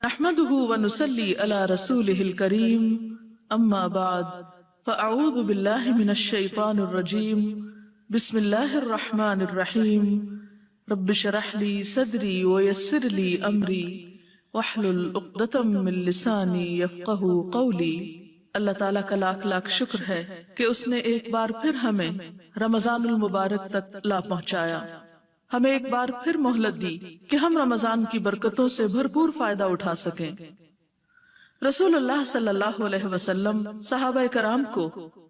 نحمده ونصلي على رسوله الكريم اما بعد فاعوذ بالله من الشيطان الرجيم بسم الله الرحمن الرحيم رب اشرح لي صدري ويسر لي امري واحلل عقدة من لساني يفقهوا قولي۔ اللہ تعالیٰ کا لاکھ لاکھ شکر ہے کہ اس نے ایک بار پھر ہمیں رمضان المبارک تک لا پہنچایا، ہمیں ایک بار پھر مہلت دی کہ ہم رمضان کی برکتوں سے بھرپور فائدہ اٹھا سکیں۔ رسول اللہ صلی اللہ علیہ وسلم صحابہ کرام کو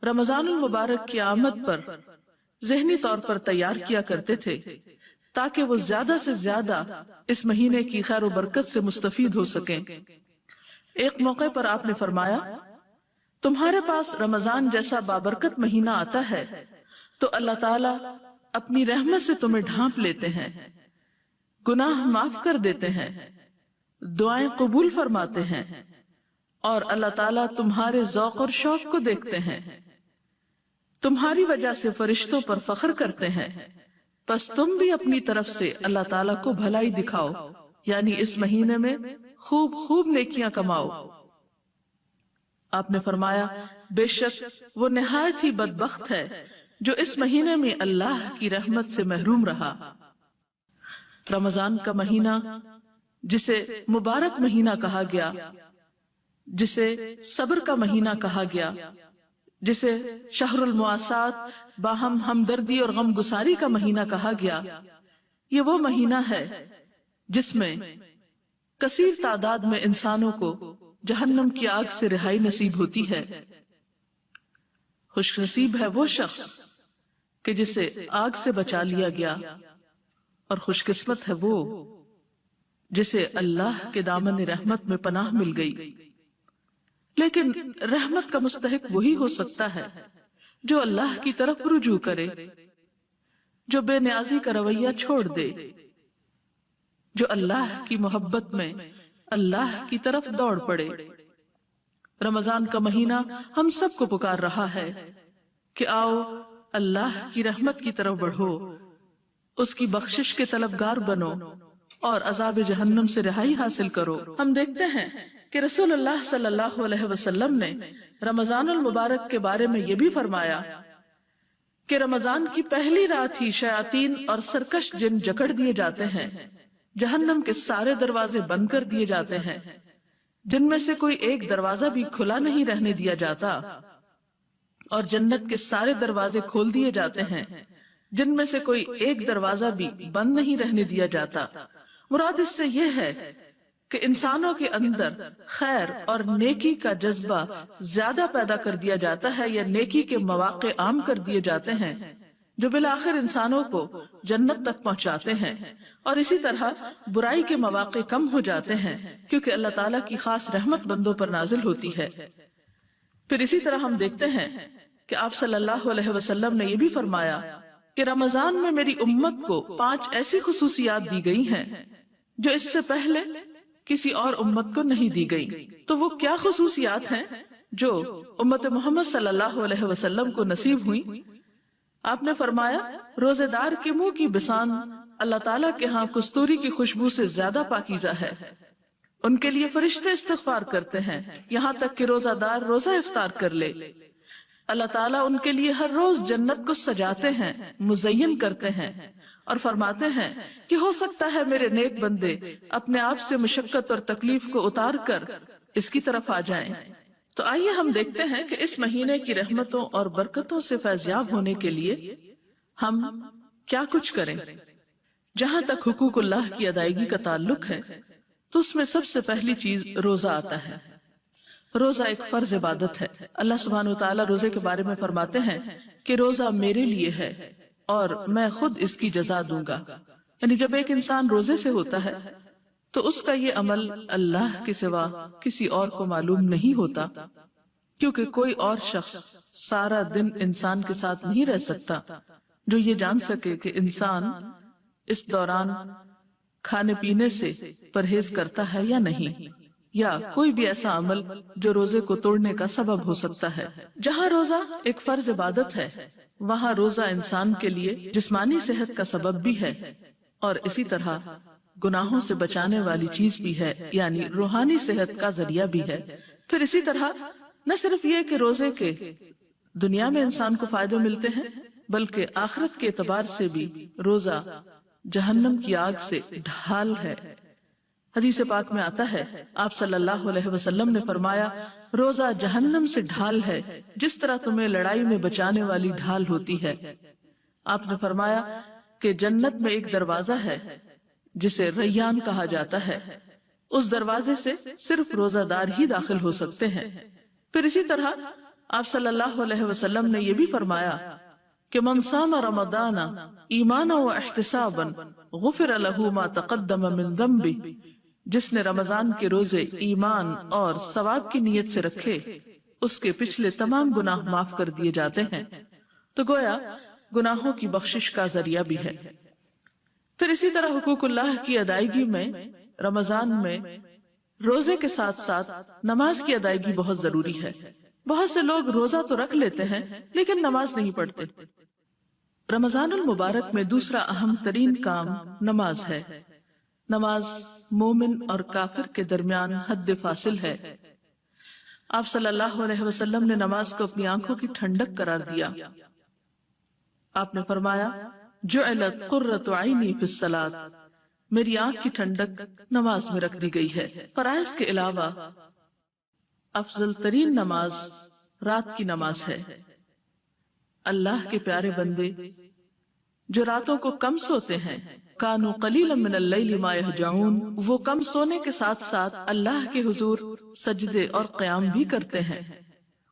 رمضان المبارک کی آمد پر ذہنی طور پر تیار کیا کرتے تھے تاکہ وہ زیادہ سے زیادہ اس مہینے کی خیر و برکت سے مستفید ہو سکیں۔ ایک موقع پر آپ نے فرمایا، تمہارے پاس رمضان جیسا بابرکت مہینہ آتا ہے تو اللہ تعالیٰ اپنی رحمت سے تمہیں ڈھانپ لیتے ہیں، گناہ معاف کر دیتے ہیں، دعائیں قبول فرماتے ہیں، اور اللہ تعالیٰ تمہارے ذوق اور شوق کو دیکھتے ہیں، تمہاری وجہ سے فرشتوں پر فخر کرتے ہیں، پس تم بھی اپنی طرف سے اللہ تعالیٰ کو بھلائی دکھاؤ، یعنی اس مہینے میں خوب خوب نیکیاں کماؤ۔ آپ نے فرمایا، بے شک وہ نہایت ہی بدبخت ہے جو اس مہینے میں اللہ کی رحمت سے محروم رہا۔ رمضان کا مہینہ جسے مبارک مہینہ کہا گیا، جسے صبر کا مہینہ کہا گیا، جسے شہر المواسات باہم ہمدردی اور غم گساری کا مہینہ کہا گیا، یہ وہ مہینہ ہے جس میں کثیر تعداد میں انسانوں کو جہنم کی آگ سے رہائی نصیب ہوتی ہے۔ خوش نصیب ہے وہ شخص کہ جسے آگ سے بچا لیا گیا، اور خوش قسمت ہے وہ جسے اللہ کے دامن رحمت میں پناہ مل گئی۔ لیکن رحمت کا مستحق وہی ہو سکتا ہے جو اللہ کی طرف رجوع کرے، جو بے نیازی کا رویہ چھوڑ دے، جو اللہ کی محبت میں اللہ کی طرف دوڑ پڑے۔ رمضان کا مہینہ ہم سب کو پکار رہا ہے کہ آؤ اللہ کی رحمت کی طرف بڑھو، اس کی بخشش کے طلبگار بنو اور عذاب جہنم سے رہائی حاصل کرو۔ ہم دیکھتے ہیں کہ رسول اللہ صلی اللہ علیہ وسلم نے رمضان المبارک کے بارے میں یہ بھی فرمایا کہ رمضان کی پہلی رات ہی شیاطین اور سرکش جن جکڑ دیے جاتے ہیں، جہنم کے سارے دروازے بند کر دیے جاتے ہیں، جن میں سے کوئی ایک دروازہ بھی کھلا نہیں رہنے دیا جاتا، اور جنت کے سارے دروازے کھول دیے جاتے ہیں، جن میں سے کوئی ایک دروازہ بھی بند نہیں رہنے دیا جاتا۔ مراد اس سے یہ ہے کہ انسانوں کے اندر خیر اور نیکی کا جذبہ زیادہ پیدا کر دیا جاتا ہے، یا نیکی کے مواقع عام کر دیے جاتے ہیں جو بالآخر انسانوں کو جنت تک پہنچاتے ہیں، اور اسی طرح برائی کے مواقع کم ہو جاتے ہیں کیونکہ اللہ تعالیٰ کی خاص رحمت بندوں پر نازل ہوتی ہے۔ پھر اسی طرح ہم دیکھتے ہیں کہ آپ صلی اللہ علیہ وسلم نے یہ بھی فرمایا کہ رمضان میں میری امت کو 5 ایسی خصوصیات دی گئی ہیں جو اس سے پہلے کسی اور امت کو نہیں دی گئی۔ تو وہ کیا خصوصیات ہیں جو امت محمد صلی اللہ علیہ وسلم کو نصیب ہوئی؟ آپ نے فرمایا، روزے دار کے منہ کی بسان اللہ تعالیٰ کے ہاں کستوری کی خوشبو سے زیادہ پاکیزہ ہے، ان کے لیے فرشتے استغفار کرتے ہیں یہاں تک کہ روزہ دار روزہ افطار کر لے۔ اللہ تعالیٰ ان کے لیے ہر روز جنت کو سجاتے ہیں، مزین کرتے ہیں، اور فرماتے ہیں کہ ہو سکتا ہے میرے نیک بندے اپنے آپ سے مشقت اور تکلیف کو اتار کر اس کی طرف آ جائیں۔ تو آئیے ہم دیکھتے ہیں کہ اس مہینے کی رحمتوں اور برکتوں سے فیضیاب ہونے کے لیے ہم کیا کچھ کریں۔ جہاں تک حقوق اللہ کی ادائیگی کا تعلق ہے تو اس میں سب سے پہلی چیز روزہ آتا ہے۔ روزہ ایک فرض عبادت ہے۔ اللہ سبحانہ وتعالی روزے کے بارے میں فرماتے ہیں کہ روزہ میرے لیے ہے اور میں خود اس کی جزا دوں گا۔ یعنی جب ایک انسان روزے سے ہوتا ہے تو اس کا یہ عمل اللہ کے سوا کسی اور کو معلوم نہیں ہوتا، کیونکہ کوئی اور شخص سارا دن انسان کے ساتھ نہیں رہ سکتا جو یہ جان سکے کہ انسان اس دوران کھانے پینے سے پرہیز کرتا ہے یا نہیں، یا کوئی بھی ایسا عمل جو روزے کو توڑنے کا سبب ہو سکتا ہے۔ جہاں روزہ ایک فرض عبادت ہے وہاں روزہ انسان کے لیے جسمانی صحت کا سبب بھی ہے، اور اسی طرح گناہوں سے بچانے والی چیز بھی ہے، یعنی روحانی صحت کا ذریعہ بھی ہے۔ پھر اسی طرح نہ صرف یہ کہ روزے کے دنیا میں انسان کو فائدے ملتے ہیں، بلکہ آخرت کے اعتبار سے بھی روزہ جہنم کی آگ سے ڈھال ہے۔ حدیث پاک میں آتا ہے، آپ صلی اللہ علیہ وسلم نے فرمایا، روزہ جہنم سے ڈھال ہے جس طرح تمہیں لڑائی میں بچانے والی ڈھال ہوتی ہے۔ آپ نے فرمایا کہ جنت میں ایک دروازہ ہے جسے ریان کہا جاتا ہے، اس دروازے سے صرف روزہ دار ہی داخل ہو سکتے ہیں۔ پھر اسی طرح آپ صلی اللہ علیہ وسلم نے یہ بھی فرمایا کہ من صام رمضان ایمانا و احتسابا غفر له ما تقدم من ذنبه، جس نے رمضان کے روزے ایمان اور ثواب کی نیت سے رکھے اس کے پچھلے تمام گناہ معاف کر دیے جاتے ہیں۔ تو گویا گناہوں کی بخشش کا ذریعہ بھی ہے۔ پھر اسی طرح حقوق اللہ کی ادائیگی میں رمضان میں روزے کے ساتھ ساتھ نماز کی ادائیگی بہت ضروری ہے۔ بہت سے لوگ روزہ تو رکھ لیتے ہیں لیکن نماز نہیں پڑھتے۔ رمضان المبارک میں دوسرا اہم ترین کام نماز ہے۔ نماز مومن اور کافر کے درمیان حد فاصل ہے۔ آپ صلی اللہ علیہ وسلم نے نماز کو اپنی آنکھوں کی ٹھنڈک قرار دیا۔ آپ نے فرمایا، جعلت قرۃ عینی فی الصلاۃ، میری آنکھ کی ٹھنڈک نماز میں رکھ دی گئی ہے۔ فرائض کے علاوہ افضل ترین نماز رات کی نماز ہے۔ اللہ کے پیارے بندے جو راتوں کو کم سوتے ہیں، کانوا قلیلا من اللیل ما یہجعون، وہ کم سونے کے ساتھ ساتھ اللہ کے حضور سجدے اور قیام بھی کرتے ہیں۔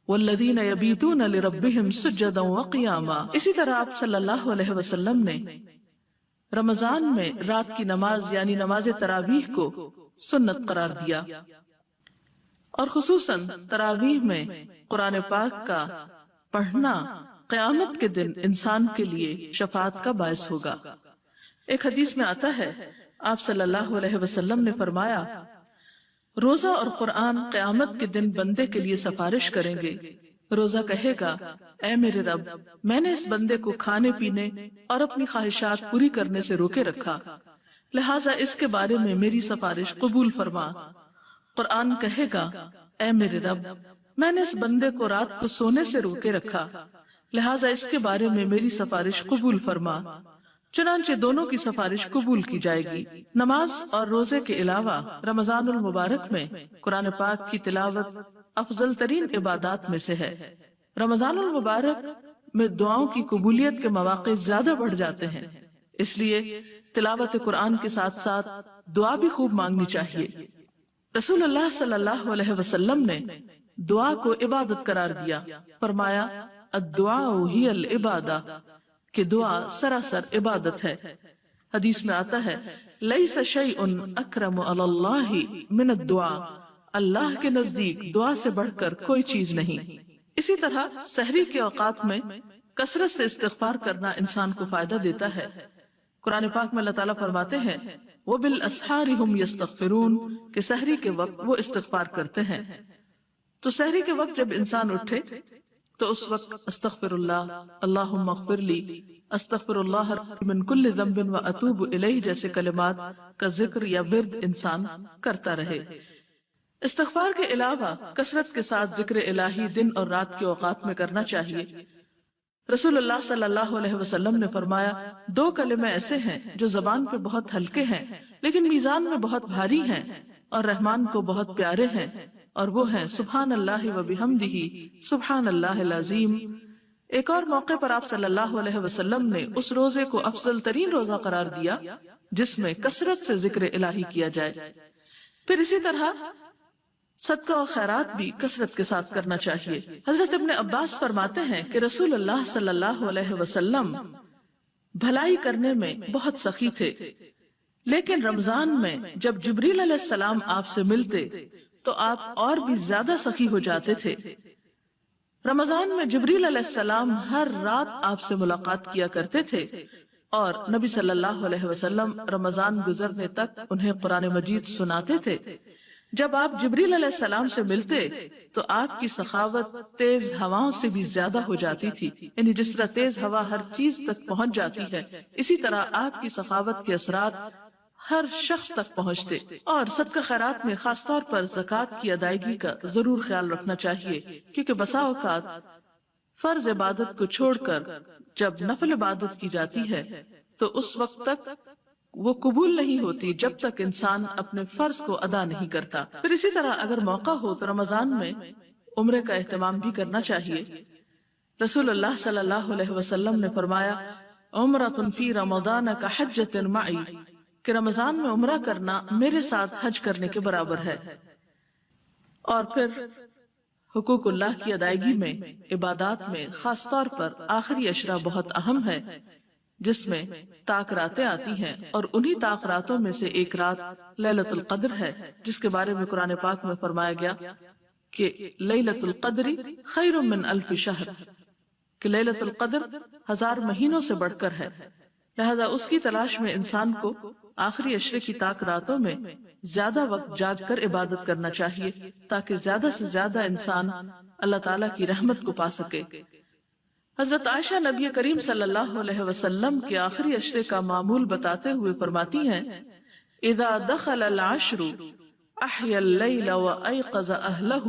والذین یبیتون لربہم سجدا وقیاما، اسی طرح آپ صلی اللہ علیہ وسلم نے رمضان میں رات کی نماز یعنی نماز تراویح کو سنت قرار دیا، اور خصوصاً تراویح میں قرآن پاک کا پڑھنا قیامت کے دن انسان کے لیے شفاعت کا باعث ہوگا۔ ایک حدیث میں آتا ہے، آپ صلی اللہ علیہ وسلم نے فرمایا، روزہ اور قرآن قیامت کے دن بندے کے لیے سفارش کریں گے۔ روزہ کہے گا، اے میرے رب، میں نے اس بندے کو کھانے پینے اور اپنی خواہشات پوری کرنے سے روکے رکھا، لہٰذا اس کے بارے میں میری سفارش قبول فرما۔ قرآن کہے گا، اے میرے رب، میں نے اس بندے کو رات کو سونے سے روکے رکھا، لہٰذا اس کے بارے میں میری سفارش قبول فرما۔ چنانچہ دونوں کی سفارش قبول کی جائے گی۔ نماز اور روزے کے علاوہ رمضان المبارک میں قرآن پاک کی تلاوت افضل ترین عبادات میں سے ہے۔ رمضان المبارک میں دعاؤں کی قبولیت کے مواقع زیادہ بڑھ جاتے ہیں، اس لیے تلاوت قرآن کے ساتھ ساتھ دعا بھی خوب مانگنی چاہیے۔ رسول اللہ صلی اللہ علیہ وسلم نے دعا کو عبادت قرار دیا، فرمایا، الدعاء ہی العبادہ، کہ دعا سراسر عبادت ہے۔ حدیث میں آتا ہے، لیس شیء اکرم علی اللہ من الدعاء، اللہ کے نزدیک دعا سے بڑھ کر کوئی چیز نہیں۔ اسی طرح سحری کے اوقات میں کثرت سے استغفار کرنا انسان کو فائدہ دیتا ہے۔ قرآن پاک میں اللہ تعالیٰ فرماتے ہیں، وَبِالْأَسْحَارِ هُمْ يَسْتَغْفِرُونَ، کہ سحری کے وقت وہ استغفار کرتے ہیں۔ تو سحری کے وقت جب انسان اٹھے تو اس وقت استغفر اللہ، اللہم اغفر لی، استغفر اللہ من کل ذنب و اتوب الیہ جیسے کلمات کا ذکر یا ورد انسان کرتا رہے۔ استغفار کے علاوہ کثرت کے ساتھ ذکر الہی دن اور رات کے اوقات میں کرنا چاہیے۔ رسول اللہ صلی اللہ علیہ وسلم نے فرمایا، دو کلمے ایسے ہیں جو زبان پہ بہت ہلکے ہیں لیکن میزان میں بہت بھاری ہیں اور رحمان کو بہت پیارے ہیں، اور وہ ہیں سبحان اللہ و بحمدہ سبحان اللہ العظیم۔ ایک اور موقع پر آپ صلی اللہ علیہ وسلم نے اس روزے کو افضل ترین روزہ قرار دیا جس میں کثرت سے ذکر الہی کیا جائے۔ پھر اسی طرح صدقہ و خیرات بھی کثرت کے ساتھ کرنا چاہیے۔ حضرت ابن عباس فرماتے ہیں کہ رسول اللہ صلی اللہ علیہ وسلم بھلائی کرنے میں بہت سخی تھے، لیکن رمضان میں جب جبریل علیہ السلام آپ سے ملتے تو آپ اور بھی زیادہ سخی ہو جاتے تھے۔ رمضان میں جبریل علیہ السلام ہر رات آپ سے ملاقات کیا کرتے تھے، اور نبی صلی اللہ علیہ وسلم رمضان گزرنے تک انہیں قرآن مجید سناتے تھے۔ جب آپ جبریل علیہ السلام سے ملتے تو آپ کی سخاوت تیز ہواؤں سے بھی زیادہ ہو جاتی تھی، یعنی جس طرح تیز ہوا ہر چیز تک پہنچ جاتی ہے، اسی طرح آپ کی سخاوت کے اثرات ہر شخص تک پہنچتے، اور صدقہ خیرات میں خاص طور پر زکوٰۃ کی ادائیگی کا ضرور خیال رکھنا چاہیے، کیونکہ بسا اوقات فرض عبادت کو چھوڑ کر جب نفل عبادت کی جاتی ہے تو اس وقت تک وہ قبول نہیں ہوتی جب تک انسان اپنے فرض کو ادا نہیں کرتا۔ پھر اسی طرح اگر موقع ہو تو رمضان میں عمرے کا اہتمام بھی کرنا چاہیے۔ رسول اللہ صلی اللہ علیہ وسلم نے فرمایا، عمرۃ فی رمضان کحجۃ معی، کہ رمضان میں عمرہ کرنا میرے ساتھ حج کرنے کے برابر ہے۔ اور پھر حقوق اللہ کی ادائیگی میں، عبادات میں خاص طور پر آخری عشرہ بہت اہم ہے، جس میں طاق راتیں آتی ہیں، اور انہی طاق راتوں میں سے ایک رات لیلۃ القدر ہے، جس کے بارے میں قرآن پاک میں فرمایا گیا کہ لیلۃ القدر خیر من الف شہر، کہ لیلۃ القدر 1000 مہینوں سے بڑھ کر ہے۔ لہذا اس کی تلاش میں انسان کو آخری عشرے کی طاق راتوں میں زیادہ وقت جاگ کر عبادت کرنا چاہیے، تاکہ زیادہ سے زیادہ انسان اللہ تعالیٰ کی رحمت کو پا سکے۔ حضرت عائشہ نبی کریم صلی اللہ علیہ وسلم کے آخری عشرے کا معمول بتاتے ہوئے فرماتی ہیں، اذا دخل العشر احیا اللیل وایقظ اہلہ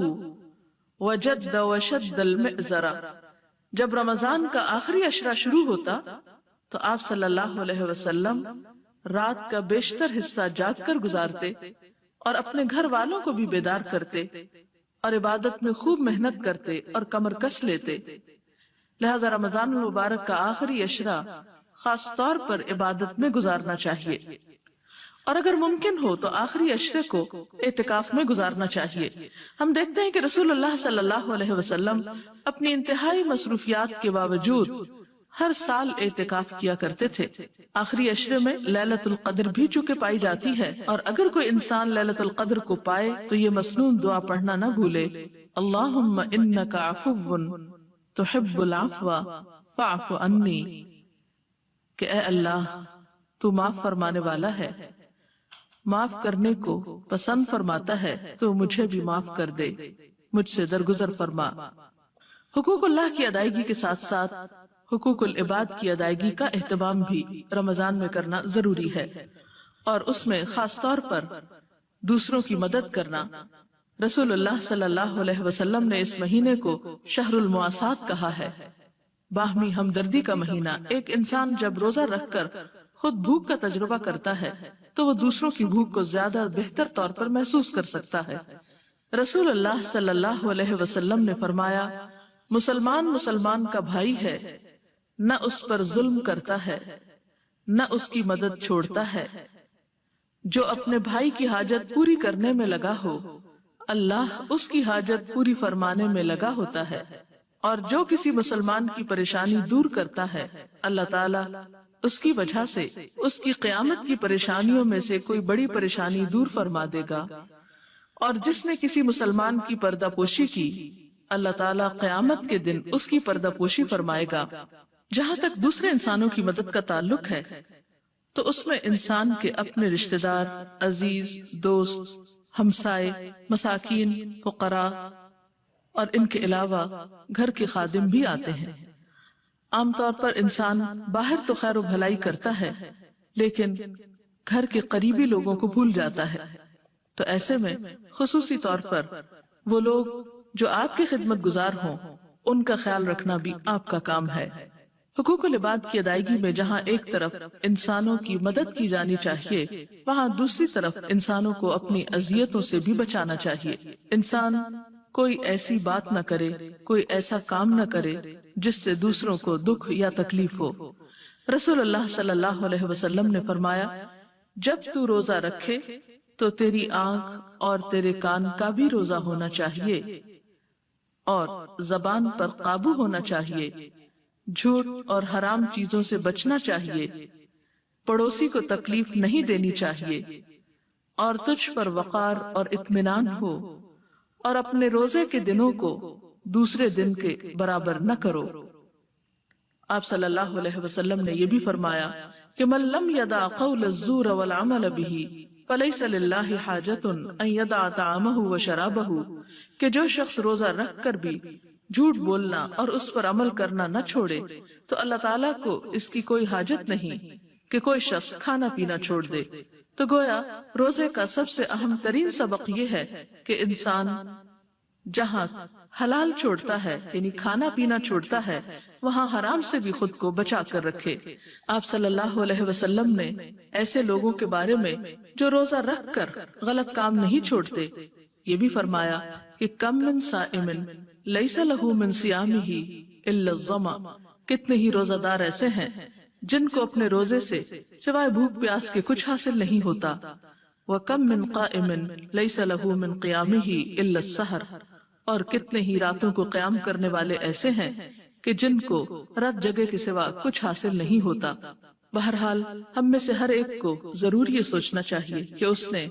وجد وشد المئزر، جب رمضان کا آخری عشرہ شروع ہوتا تو آپ صلی اللہ علیہ وسلم رات کا بیشتر حصہ جاگ کر گزارتے اور اپنے گھر والوں کو بھی بیدار کرتے اور عبادت میں خوب محنت کرتے اور کمر کس لیتے۔ لہذا رمضان المبارک کا آخری عشرہ خاص طور پر عبادت میں گزارنا چاہیے، اور اگر ممکن ہو تو آخری عشرے کو اعتکاف میں گزارنا چاہیے۔ ہم دیکھتے ہیں کہ رسول اللہ صلی اللہ علیہ وسلم اپنی انتہائی مصروفیات کے باوجود ہر سال اعتکاف کیا کرتے تھے۔ آخری عشرے میں لیلۃ القدر بھی چونکہ پائی جاتی ہے، اور اگر کوئی انسان لیلۃ القدر کو پائے تو یہ مسنون دعا پڑھنا نہ بھولے، اللہم انک عفو تحب العفو فاعف عنی، کہ اے اللہ تو معاف فرمانے والا ہے، معاف کرنے کو پسند فرماتا ہے، تو مجھے بھی معاف کر دے، مجھ سے درگزر فرما۔ حقوق اللہ کی ادائیگی کے ساتھ ساتھ حقوق العباد کی ادائیگی کا اہتمام بھی رمضان میں کرنا ضروری ہے، اور اس میں خاص طور پر دوسروں کی مدد کرنا۔ رسول اللہ صلی اللہ علیہ وسلم نے اس مہینے کو شہر المواسات کہا ہے، باہمی ہمدردی کا مہینہ۔ ایک انسان جب روزہ رکھ کر خود بھوک کا تجربہ کرتا ہے تو وہ دوسروں کی بھوک کو زیادہ بہتر طور پر محسوس کر سکتا ہے۔ رسول اللہ صلی اللہ علیہ وسلم نے فرمایا، مسلمان مسلمان کا بھائی ہے، نہ اس پر ظلم کرتا ہے، نہ اس کی مدد چھوڑتا ہے۔ جو اپنے بھائی کی حاجت پوری کرنے میں لگا ہو، اللہ اس کی حاجت پوری فرمانے میں لگا ہوتا ہے، اور جو کسی مسلمان کی پریشانی دور کرتا ہے، اللہ تعالیٰ اس کی وجہ سے اس کی قیامت کی پریشانیوں میں سے کوئی بڑی پریشانی دور فرما دے گا۔ اور جس نے کسی مسلمان کی پردہ پوشی کی، اللہ تعالیٰ قیامت کے دن اس کی پردہ پوشی فرمائے گا۔ جہاں تک دوسرے انسانوں کی مدد کا تعلق ہے تو اس میں انسان کے اپنے رشتہ دار، عزیز، دوست، ہمسائے، مساکین، فقراء اور ان کے علاوہ گھر کے خادم بھی آتے ہیں۔ عام طور پر انسان باہر تو خیر و بھلائی کرتا ہے، لیکن گھر کے قریبی لوگوں کو بھول جاتا ہے۔ تو ایسے میں خصوصی طور پر وہ لوگ جو آپ کے خدمت گزار ہوں، ان کا خیال رکھنا بھی آپ کا کام ہے۔ حقوق العباد کی ادائیگی میں جہاں ایک طرف انسانوں کی مدد کی جانی چاہیے، وہاں دوسری طرف انسانوں کو اپنی اذیتوں سے بھی بچانا چاہیے۔ انسان کوئی ایسی بات نہ کرے، کوئی ایسا کام نہ کرے جس سے دوسروں کو دکھ یا تکلیف ہو۔ رسول اللہ صلی اللہ علیہ وسلم نے فرمایا، جب تو روزہ رکھے تو تیری آنکھ اور تیرے کان کا بھی روزہ ہونا چاہیے، اور زبان پر قابو ہونا چاہیے، جھوٹ اور حرام چیزوں سے بچنا چاہیے، پڑوسی کو تکلیف نہیں دینی چاہیے، اور تجھ پر وقار اور اطمینان ہو، اور اپنے روزے کے دنوں کو دوسرے دن کے برابر نہ کرو۔ آپ صلی اللہ علیہ وسلم نے یہ بھی فرمایا کہ من لم یدع قول الزور والعمل به فلیس للہ حاجۃ ان یدع طعامہ وشرابہ، کہ جو شخص روزہ رکھ کر بھی جھوٹ بولنا اور اس پر عمل کرنا نہ چھوڑے تو اللہ تعالیٰ کو اس کی کوئی حاجت نہیں کہ کوئی شخص کھانا پینا چھوڑ دے۔ تو گویا روزے کا سب سے اہم ترین سبق یہ ہے کہ انسان جہاں حلال چھوڑتا ہے یعنی کھانا پینا چھوڑتا ہے وہاں حرام سے بھی خود کو بچا کر رکھے۔ آپ صلی اللہ علیہ وسلم نے ایسے لوگوں کے بارے میں جو روزہ رکھ کر غلط کام نہیں چھوڑتے یہ بھی فرمایا کہ کم من صائم لیس لہ من صیامہ الا الظمأ، کتنے ہی روزہ دار ایسے ہیں جن کو اپنے روزے سے سوائے بھوک پیاس کے کچھ حاصل نہیں ہوتا۔ وَكَم مِّن قَائِمٍ لَيْسَ لَهُ مِن قِيَامِهِ إِلَّا السَّحَرُ، اور کتنے ہی راتوں کو قیام کرنے والے ایسے ہیں کہ جن کو رات جگے کے سوا کچھ حاصل نہیں ہوتا۔ بہرحال ہم میں سے ہر ایک کو ضرور یہ سوچنا چاہیے کہ اس نے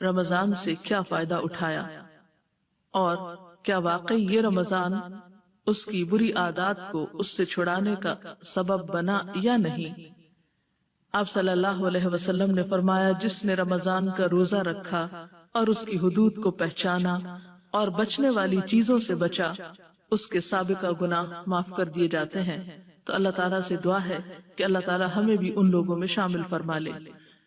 رمضان سے کیا فائدہ اٹھایا، اور کیا واقعی یہ رمضان اس کی بری عادات کو اس سے چھڑانے کا سبب بنا یا نہیں۔ آپ صلی اللہ علیہ وسلم نے فرمایا جس نے رمضان کا روزہ رکھا اور اس کی حدود کو پہچانا اور بچنے والی چیزوں سے بچا، اس کے سابقہ گناہ معاف کر دیے جاتے ہیں۔ تو اللہ تعالیٰ سے دعا ہے کہ اللہ تعالیٰ ہمیں بھی ان لوگوں میں شامل فرما لے۔